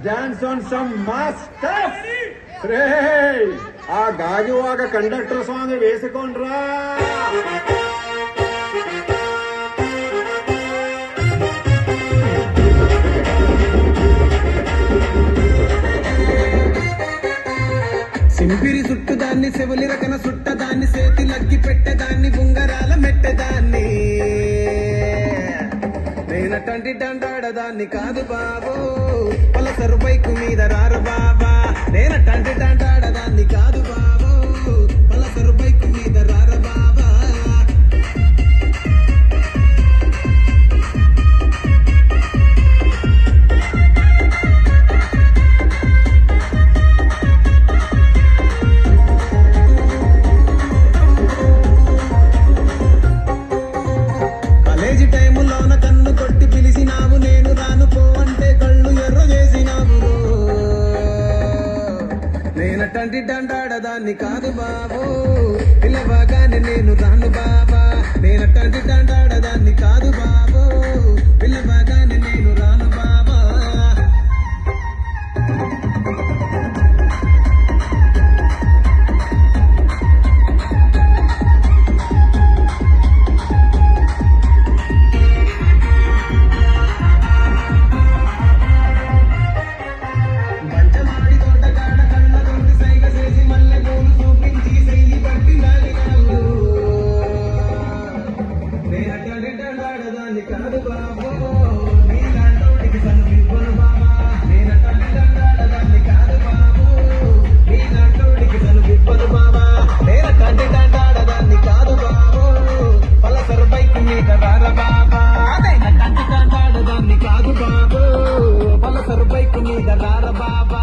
Dance on some masters. రే ఆ Gajuwaka conductor song వేసుకోండ్రా. సింపిరి సుట్టుదాన్ని సెవులి రకన సుట్టదాన్ని సేతి లగ్గి పెట్టేదాన్ని ఉంగరాల మెట్టేదాన్ని నేనటంటి డండాడదాన్ని కాదు బాబు పలసరు బైకు మీద రారు బాబా నేనటంటి డండాడదాన్ని కాదు బాబు పలసరు బైకు మీద రారు బాబా టైములోన కన్ను కొట్టి పిలిచినావు నేను రాను పోవంటే కళ్ళు ఎర్ర చేసినావు నేనటంటి డండాడదాన్ని కాదు బాబు పిల్లవాగానే నేను రాను బాబా నేనటంటి డండాడదాన్ని కాదు బాబు పిల్లవాగానే నేను రాను బాబా కాదు బాబు నీలాంటోడికి సన్నివ్వను బాబా నేనటంటి డండాడదాన్ని కాదు బాబు నీలాంటోడికి సన్నివ్వను బాబా నేనటంటి డండాడదాన్ని కాదు బాబు పలసరు బైకు మీద రార బాబా నేనటంటి డండాడదాన్ని కాదు బాబు పలసరు బైకు మీద రార బాబా